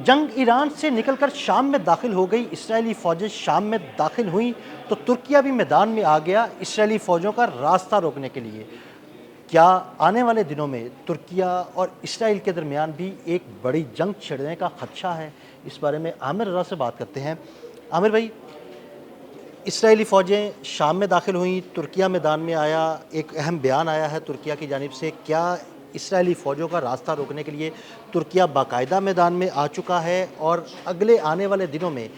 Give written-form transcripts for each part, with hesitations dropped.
जंग ईरान से निकलकर शाम में दाखिल हो गई। इसराइली फ़ौजें शाम में दाखिल हुईं तो तुर्किया भी मैदान में आ गया इसराइली फ़ौजों का रास्ता रोकने के लिए। क्या आने वाले दिनों में तुर्किया और इसराइल के दरमियान भी एक बड़ी जंग छिड़ने का खदशा है? इस बारे में आमिर रज़ा से बात करते हैं। आमिर भाई, इसराइली फ़ौजें शाम में दाखिल हुईं, तुर्किया मैदान में आया, एक अहम बयान आया है तुर्किया की जानिब से। क्या इसराइली फ़ौजों का रास्ता रोकने के लिए तुर्किया बाकायदा मैदान में आ चुका है और अगले आने वाले दिनों में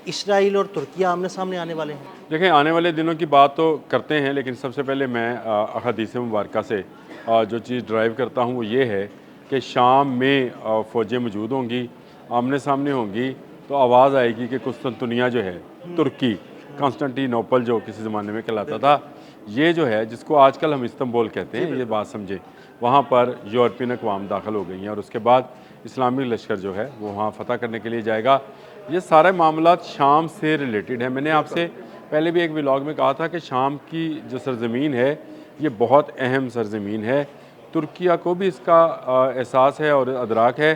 इसराइल और तुर्किया आमने-सामने आने वाले हैं? देखें, आने वाले दिनों की बात तो करते हैं, लेकिन सबसे पहले मैं अहादीस मुबारका से जो चीज़ ड्राइव करता हूँ वो ये है कि शाम में फ़ौजें मौजूद होंगी, आमने सामने होंगी, तो आवाज़ आएगी कि कुस्तुनतुनिया जो है तुर्की, कॉन्स्टेंटिनोपल जो किसी ज़माने में कहलाता था, ये जो है जिसको आजकल हम इस्तांबुल कहते हैं, ये बात समझे, वहाँ पर यूरोपियन अक़वाम दाखिल हो गई हैं और उसके बाद इस्लामिक लश्कर जो है वो वहाँ फ़तह करने के लिए जाएगा। ये सारे मामलात शाम से रिलेटेड है। मैंने आपसे पहले भी एक व्लॉग में कहा था कि शाम की जो सरज़मीन है ये बहुत अहम सरज़मीन है। तुर्किया को भी इसका एहसास है और अदराक है,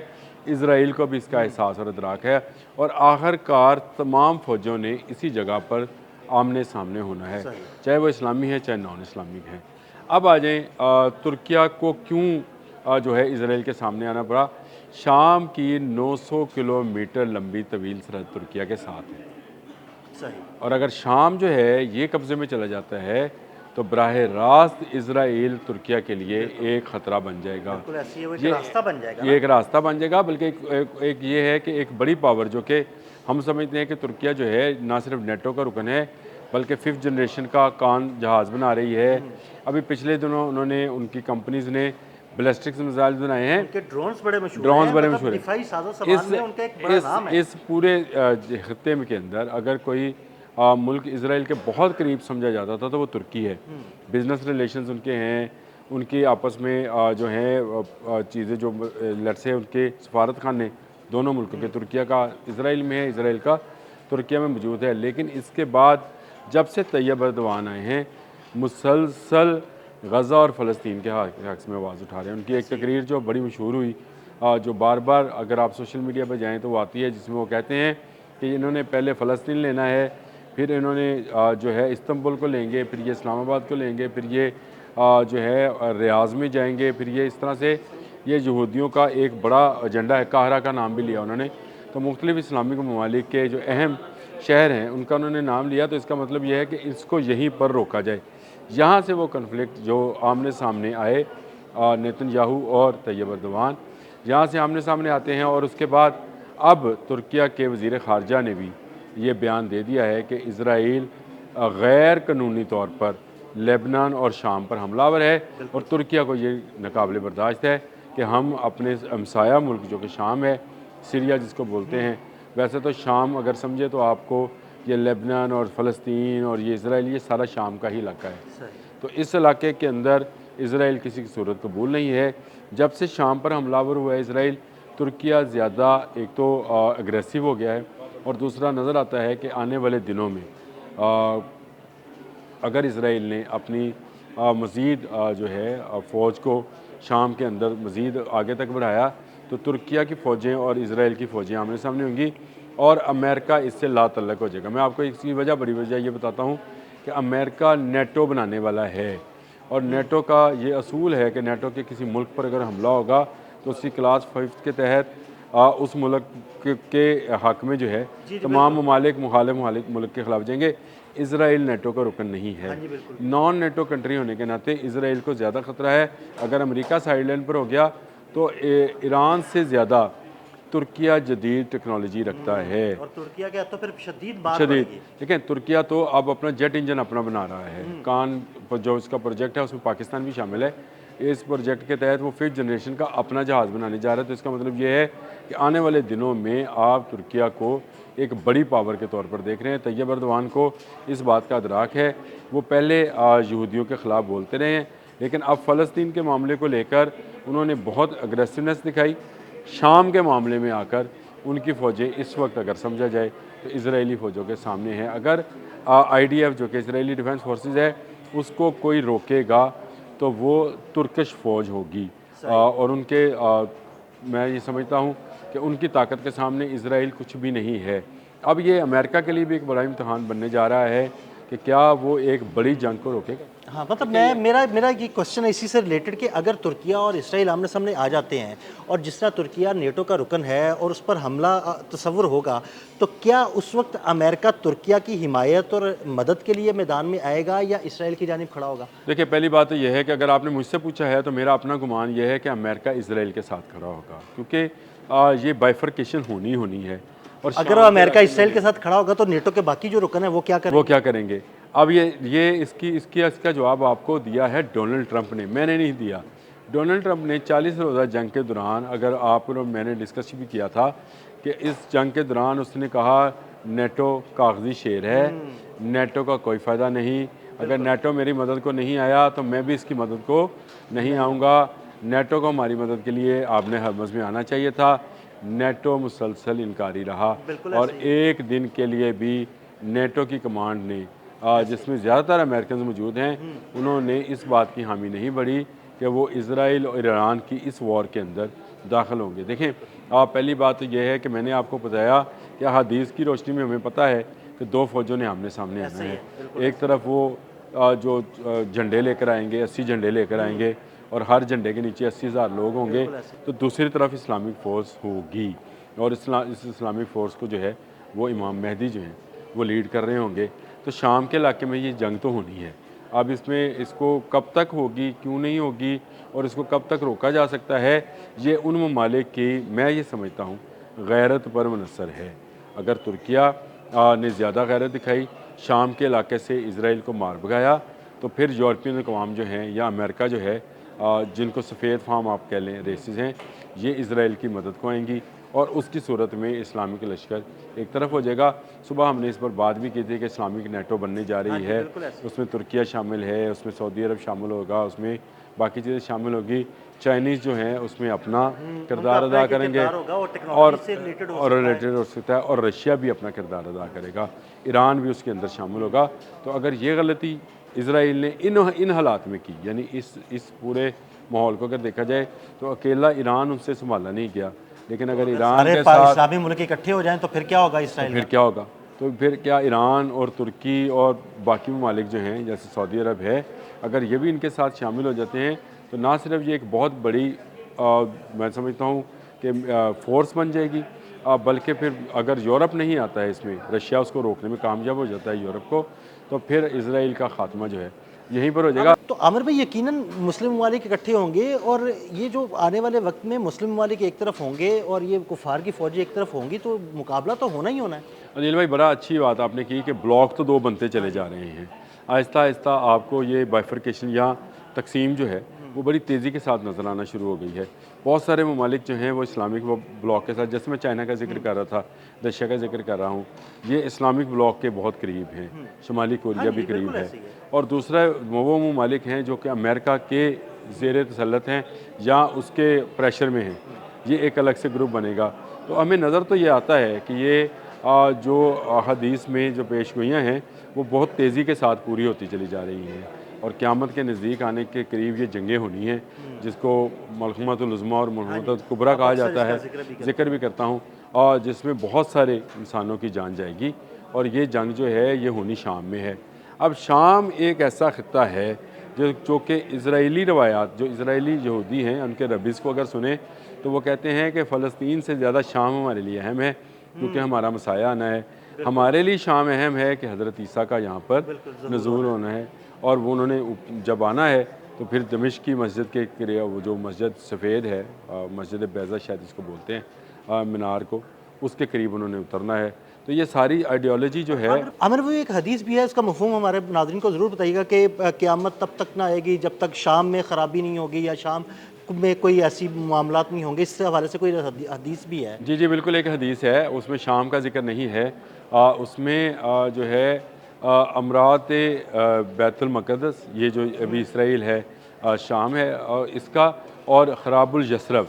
इसराइल को भी इसका एहसास और अदराक है, और आखिरकार तमाम फ़ौजों ने इसी जगह पर आमने सामने होना है, चाहे वो इस्लामी है चाहे नॉन इस्लामिक है। अब आ जाएँ, तुर्किया को क्यों जो है इसराइल के सामने आना पड़ा। शाम की 900 किलोमीटर लंबी तवील सरहद तुर्किया के साथ है, सही। और अगर शाम जो है ये कब्ज़े में चला जाता है तो बराह रास्त इसराइल तुर्किया के लिए एक ख़तरा बन जाएगा। बिल्कुल ऐसी है, वो एक ये रास्ता बन जाएगा ये ना? एक रास्ता बन जाएगा, बल्कि एक ये है कि एक बड़ी पावर जो कि हम समझते हैं कि तुर्किया जो है ना सिर्फ नेटो का रुकन है, बल्कि 5th जनरेशन का कान जहाज़ बना रही है। अभी पिछले दिनों उन्होंने, उनकी कंपनीज़ ने बैलिस्टिक मिसाइल बनाए हैं, उनके ड्रोन्स बड़े मशहूर ड्रोन्स हैं, बड़े मतलब मशहूर हैं। दिफाई साज़ो-सामान में उनका एक बड़ा नाम है। इस पूरे खत्ते में के अंदर अगर कोई मुल्क इसराइल के बहुत करीब समझा जाता था तो वो तुर्की है। बिज़नेस रिलेशंस उनके हैं, उनकी आपस में जो हैं चीज़ें जो लेट्स से उनके सफारत खाने दोनों मुल्कों के, तुर्किया का इसराइल में है, इसराइल का तुर्किया में मौजूद है। लेकिन इसके बाद जब से तैयब एर्दोआन आए हैं, मुसलसल गज़ा और फ़लस्तीन के हक़ में आवाज़ उठा रहे हैं। उनकी एक तकरीर जो बड़ी मशहूर हुई, जो बार बार अगर आप सोशल मीडिया पर जाएँ तो वो आती है, जिसमें वो कहते हैं कि इन्होंने पहले फ़लस्तीन लेना है, फिर इन्होंने जो है इस्तांबुल को लेंगे, फिर ये इस्लामाबाद को लेंगे, फिर ये जो है रियाज़ में जाएंगे, फिर ये इस तरह से ये यहूदियों का एक बड़ा एजेंडा है। काहिरा का नाम भी लिया उन्होंने, तो मुख्तलिफ़ इस्लामिक ममालिक के जो अहम शहर हैं उनका उन्होंने नाम लिया। तो इसका मतलब यह है कि इसको यहीं पर रोका जाए। यहाँ से वो कन्फ्लिक्ट जो आमने सामने आए, नेतन्याहू और तैयब एर्दोआन यहाँ से आमने सामने आते हैं, और उसके बाद अब तुर्किया के वज़ीर ख़ारजा ने भी ये बयान दे दिया है कि इसराइल गैर कानूनी तौर पर लेबनान और शाम पर हमलावर है, और तुर्किया को ये नाकाबिले बर्दाश्त है कि हम अपने हमसाया मुल्क जो कि शाम है, सीरिया जिसको बोलते हैं, वैसे तो शाम अगर समझे तो आपको ये लेबनान और फ़लस्तीन और ये इसराइल, ये सारा शाम का ही इलाका है। तो इस इलाके के अंदर इसराइल किसी की सूरत कबूल नहीं है। जब से शाम पर हमलावर हुआ है इसराइल, तुर्किया ज़्यादा एक तो अग्रेसिव हो गया है, और दूसरा नज़र आता है कि आने वाले दिनों में अगर इसराइल ने अपनी मज़ीद जो है फ़ौज को शाम के अंदर मज़ीद आगे तक बढ़ाया, तो तुर्किया की फ़ौजें और इसराइल की फ़ौजें आमने सामने होंगी, और अमेरिका इससे लातल्लक हो जाएगा। मैं आपको इसकी वजह, बड़ी वजह ये बताता हूँ कि अमेरिका नेटो बनाने वाला है, और नेटो का ये असूल है कि नेटो के किसी मुल्क पर अगर हमला होगा तो उसकी क्लास 5 के तहत उस मुल्क के हक़ में जो है तमाम ममालिक मुखालिफ मुल्क के ख़िलाफ़ जाएंगे। इसराइल नेटो का रुकन नहीं है, नॉन नेटो कंट्री होने के नाते इसराइल को ज़्यादा ख़तरा है। अगर अमेरिका साइडलाइन पर हो गया तो ईरान से ज़्यादा तुर्किया जदीद टेक्नोलॉजी रखता है, और तुर्किया के तो फिर शदीद बात शदीद। बढ़ेगी। देखें, तुर्किया तो अब अपना जेट इंजन अपना बना रहा है। कान पर जो इसका प्रोजेक्ट है उसमें पाकिस्तान भी शामिल है। इस प्रोजेक्ट के तहत वो 5th जनरेशन का अपना जहाज़ बनाने जा रहा है। तो इसका मतलब ये है कि आने वाले दिनों में आप तुर्किया को एक बड़ी पावर के तौर पर देख रहे हैं। तैयब एर्दोआन को इस बात का अदराक है। वो पहले यहूदियों के ख़िलाफ़ बोलते रहे हैं, लेकिन अब फ़लस्तीन के मामले को लेकर उन्होंने बहुत अग्रेसिवनेस दिखाई। शाम के मामले में आकर उनकी फ़ौजें इस वक्त अगर समझा जाए तो इजरायली फ़ौजों के सामने हैं। अगर IDF जो कि इसराइली डिफेंस फोर्सेस है उसको कोई रोकेगा तो वो तुर्किश फ़ौज होगी, और उनके मैं ये समझता हूँ कि उनकी ताकत के सामने इजराइल कुछ भी नहीं है। अब ये अमेरिका के लिए भी एक बड़ा इम्तहान बनने जा रहा है कि क्या वो एक बड़ी जंग को रोकेगा। हाँ, मतलब मैं मेरा मेरा ये क्वेश्चन है इसी से रिलेटेड कि अगर तुर्किया और इसराइल आमने सामने आ जाते हैं और जिस तरह तुर्किया नेटो का रुकन है और उस पर हमला तसव्वुर होगा, तो क्या उस वक्त अमेरिका तुर्किया की हिमायत और मदद के लिए मैदान में आएगा या इसराइल की जानिब खड़ा होगा? देखिए, पहली बात तो यह है कि अगर आपने मुझसे पूछा है तो मेरा अपना गुमान यह है कि अमेरिका इसराइल के साथ खड़ा होगा, क्योंकि ये बाइफरकेशन होनी है। और अगर वो अमेरिका इसराइल के साथ खड़ा होगा तो नेटो के बाकी जो रुकन है वो क्या करेंगे? वो क्या करेंगे? अब ये इसका जवाब आपको दिया है डोनाल्ड ट्रंप ने, मैंने नहीं दिया। डोनाल्ड ट्रंप ने 40 रोज़ा जंग के दौरान, अगर आप और मैंने डिस्कस भी किया था कि इस जंग के दौरान उसने कहा नेटो कागजी शेर है, नेटो का कोई फ़ायदा नहीं, अगर नेटो मेरी मदद को नहीं आया तो मैं भी इसकी मदद को नहीं आऊँगा। नेटो को हमारी मदद के लिए आपने हरमज़ में आना चाहिए था। नेटो मुसलसल इनकारी रहा और एक दिन के लिए भी नेटो की कमांड ने, जिसमें ज़्यादातर अमेरिकन मौजूद हैं, उन्होंने इस बात की हामी नहीं बढ़ी कि वो इसराइल और ईरान की इस वॉर के अंदर दाखिल होंगे। देखें, पहली बात तो यह है कि मैंने आपको बताया कि हदीस की रोशनी में हमें पता है कि दो फौजों ने आमने सामने आना है। एक तरफ वो जो झंडे लेकर आएंगे, 80 झंडे लेकर आएंगे और हर झंडे के नीचे 80,000 लोग होंगे, तो दूसरी तरफ इस्लामिक फ़ोर्स होगी और इस इस्लामिक फ़ोर्स को जो है वो इमाम मेहदी जो हैं वो लीड कर रहे होंगे। तो शाम के इलाके में ये जंग तो होनी है। अब इसमें इसको कब तक होगी, क्यों नहीं होगी और इसको कब तक रोका जा सकता है, ये उन ममालिक की, मैं ये समझता हूँ, गैरत पर मुनसर है। अगर तुर्किया ने ज़्यादा गैरत दिखाई, शाम के इलाके से इसराइल को मार भगाया, तो फिर यूरोपियन अक़वाम जो हैं या अमेरिका जो है, जिनको सफ़ेद फार्म आप कह लें, रेसिस हैं, ये इसराइल की मदद को आएंगी और उसकी सूरत में इस्लामिक लश्कर एक तरफ हो जाएगा। सुबह हमने इस पर बात भी की थी कि इस्लामिक नेटो बनने जा रही है, उसमें तुर्किया शामिल है, उसमें सऊदी अरब शामिल होगा, उसमें बाकी चीज़ें शामिल होगी। चाइनीज़ जो हैं उसमें अपना किरदार अदा करेंगे और रिलेटेड हो सकता है, और रशिया भी अपना किरदार अदा करेगा, ईरान भी उसके अंदर शामिल होगा। तो अगर ये गलती इसराइल ने इन हालात में की, यानी इस पूरे माहौल को अगर देखा जाए तो अकेला ईरान उनसे संभाला नहीं गया, लेकिन अगर ईरान के साथ इस्लामी मुल्क इकट्ठे हो जाएं तो फिर क्या होगा इसराइल? फिर क्या होगा? तो फिर क्या ईरान और तुर्की और बाकी ममालिक जो हैं जैसे सऊदी अरब है, अगर ये भी इनके साथ शामिल हो जाते हैं तो ना सिर्फ ये एक बहुत बड़ी मैं समझता हूँ कि फ़ोर्स बन जाएगी, बल्कि फिर अगर यूरोप नहीं आता है इसमें, रशिया उसको रोकने में कामयाब हो जाता है यूरोप को, तो फिर इसराइल का ख़ात्मा जो है यहीं पर हो जाएगा। तो आमिर भाई, यकीनन मुस्लिम ममालिक इकट्ठे होंगे और ये जो आने वाले वक्त में मुस्लिम ममालिक एक तरफ होंगे और ये कुफार की फ़ौजें एक तरफ होंगी, तो मुकाबला तो होना ही होना है। अनिल भाई, बड़ा अच्छी बात आपने की कि ब्लॉक तो दो बनते चले जा रहे हैं। आहिस्ता आहिस्ता आपको ये बाइफरकेशन या तकसीम जो है वो बड़ी तेज़ी के साथ नज़र आना शुरू हो गई है। बहुत सारे ममालिक जो हैं वो इस्लामिक ब्लॉक के साथ, जैसे मैं चाइना का जिक्र कर रहा था, रशिया का जिक्र कर रहा हूँ, ये इस्लामिक ब्लॉक के बहुत करीब हैं। शुमाली कोरिया भी करीब है। और दूसरा वो ममालिक हैं जो कि अमेरिका के ज़ेर तसल्लुत हैं या उसके प्रेशर में हैं, ये एक अलग से ग्रुप बनेगा। तो हमें नज़र तो ये आता है कि ये जो हदीस में जो पेशगोइयाँ हैं वो बहुत तेज़ी के साथ पूरी होती चली जा रही हैं और क़यामत के नज़दीक आने के करीब ये जंगें होनी हैं, जिसको मलहमतुल उज़्मा और मलहमतुल कुबरा कहा जाता है, जिक्र भी करता हूँ, और जिसमें बहुत सारे इंसानों की जान जाएगी। और ये जंग जो है ये होनी शाम में है। अब शाम एक ऐसा ख़ित्ता है जो कि इज़राइली रवायात, जो इज़राइली यहूदी हैं उनके रबीज़ को अगर सुने तो वो कहते हैं कि फ़लस्तीन से ज़्यादा शाम हमारे लिए अहम है, क्योंकि हमारा मसाया आना है। हमारे लिए शाम अहम है कि हज़रत ईसा का यहाँ पर नज़ूल होना है, और वो उन्होंने जब आना है तो फिर दमिश्क की मस्जिद के वो जो मस्जिद सफ़ेद है, मस्जिद बैज़ा शायद इसको बोलते हैं, मीनार को, उसके करीब उन्होंने उतरना है। तो ये सारी आइडियोलॉजी जो है। आमिर, वो एक हदीस भी है, इसका मफ़हूम हमारे नाज़रीन को ज़रूर बताइएगा कि क़यामत तब तक ना आएगी जब तक शाम में ख़राबी नहीं होगी या शाम में कोई ऐसी मामलात नहीं होंगे। इससे हवाले से कोई हदीस भी है? जी बिल्कुल, एक हदीस है, उसमें शाम का जिक्र नहीं है। उसमें जो है अमरात बैतुल मक़दस, ये जो अभी इसराइल है, शाम है, और इसका और ख़राबुल यसरब,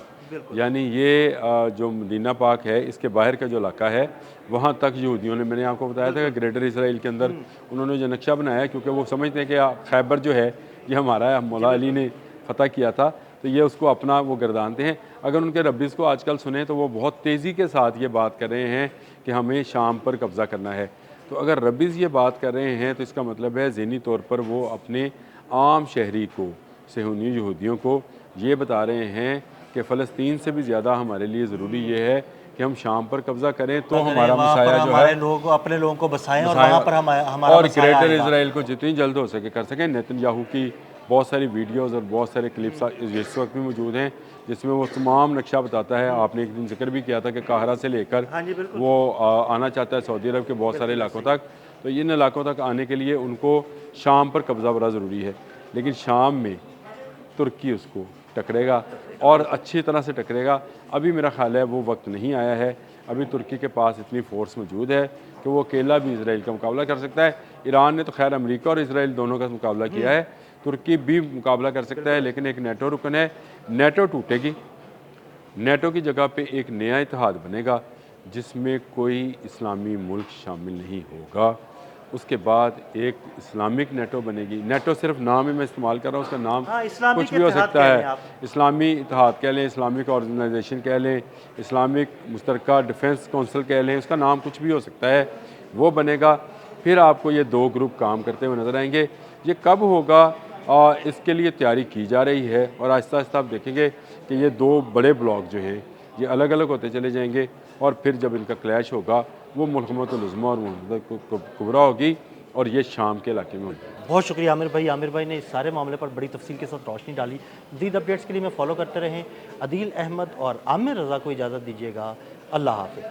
यानी ये जो मदीना पाक है इसके बाहर का जो इलाका है वहाँ तक यहूदियों ने, मैंने आपको बताया था कि ग्रेटर इसराइल के अंदर उन्होंने जो नक्शा बनाया, क्योंकि वो समझते हैं कि खैबर जो है ये हमारा है, मौला अली ने फ़तह किया था, तो ये उसको अपना वो गर्दानते हैं। अगर उनके रब्बीज़ को आजकल सुने तो वो बहुत तेज़ी के साथ ये बात कर रहे हैं कि हमें शाम पर कब्ज़ा करना है। तो अगर रब्बीज़ ये बात कर रहे हैं तो इसका मतलब है ज़हनी तौर पर वो अपने आम शहरी को, सहूनी यहूदियों को ये बता रहे हैं कि फ़लस्तीन से भी ज़्यादा हमारे लिए ज़रूरी ये है कि हम शाम पर कब्ज़ा करें तो हमारा वहाँ पर मसाया जो हमारे है लोग अपने लोगों को बसाएं और मसाया वहाँ पर हमारा और मसाया ग्रेटर आएगा। इसराइल को जितनी जल्द हो सके कर सकें। नेतन्याहू की बहुत सारी वीडियोज़ और बहुत सारे क्लिप्स इस वक्त भी मौजूद हैं जिसमें वो तमाम नक्शा बताता है। आपने एक दिन जिक्र भी किया था कि काहिरा से लेकर हाँ जी, बिल्कुल। वो आना चाहता है सऊदी अरब के बहुत सारे इलाकों तक। तो इन इलाकों तक आने के लिए उनको शाम पर कब्ज़ा बड़ा ज़रूरी है, लेकिन शाम में तुर्की उसको टकरेगा और अच्छी तरह से टकरेगा। अभी मेरा ख़्याल है वो वक्त नहीं आया है। अभी तुर्की के पास इतनी फ़ोर्स मौजूद है कि वो अकेला भी इसराइल का मुकाबला कर सकता है। ईरान ने तो खैर अमेरिका और इसराइल दोनों का मुकाबला किया है, तुर्की भी मुकाबला कर सकता है, लेकिन एक नेटो रुकन है। नेटो टूटेगी, नेटो की जगह पे एक नया इत्तेहाद बनेगा जिसमें कोई इस्लामी मुल्क शामिल नहीं होगा। उसके बाद एक इस्लामिक नेटो बनेगी। नेटो सिर्फ नाम ही मैं इस्तेमाल कर रहा हूँ, उसका नाम हाँ, इस्लामिक कुछ भी हो इत्तेहाद सकता कह लें है। आप। इस्लामी इत्तेहाद कह लें, इस्लामिक ऑर्गेनाइजेशन कह लें, इस्लामिक मुश्तरका डिफेंस कौंसिल कह लें, उसका नाम कुछ भी हो सकता है, वो बनेगा। फिर आपको ये दो ग्रुप काम करते हुए नज़र आएंगे। ये कब होगा इसके लिए तैयारी की जा रही है और आहिस्ता आहिस्ता आप देखेंगे कि ये दो बड़े ब्लॉक जो हैं ये अलग अलग होते चले जाएंगे और फिर जब इनका क्लैश होगा वो मुल्कमतुल उज़्मा और मुल्कमतुल कुबरा होगी और ये शाम के इलाके में होगी। बहुत शुक्रिया आमिर भाई ने इस सारे मामले पर बड़ी तफसील के साथ रोशनी डाली। मज़ीद अपडेट्स के लिए मैं फॉलो करते रहें। अदील अहमद और आमिर रज़ा को इजाज़त दीजिएगा। अल्लाह हाफ़िज़।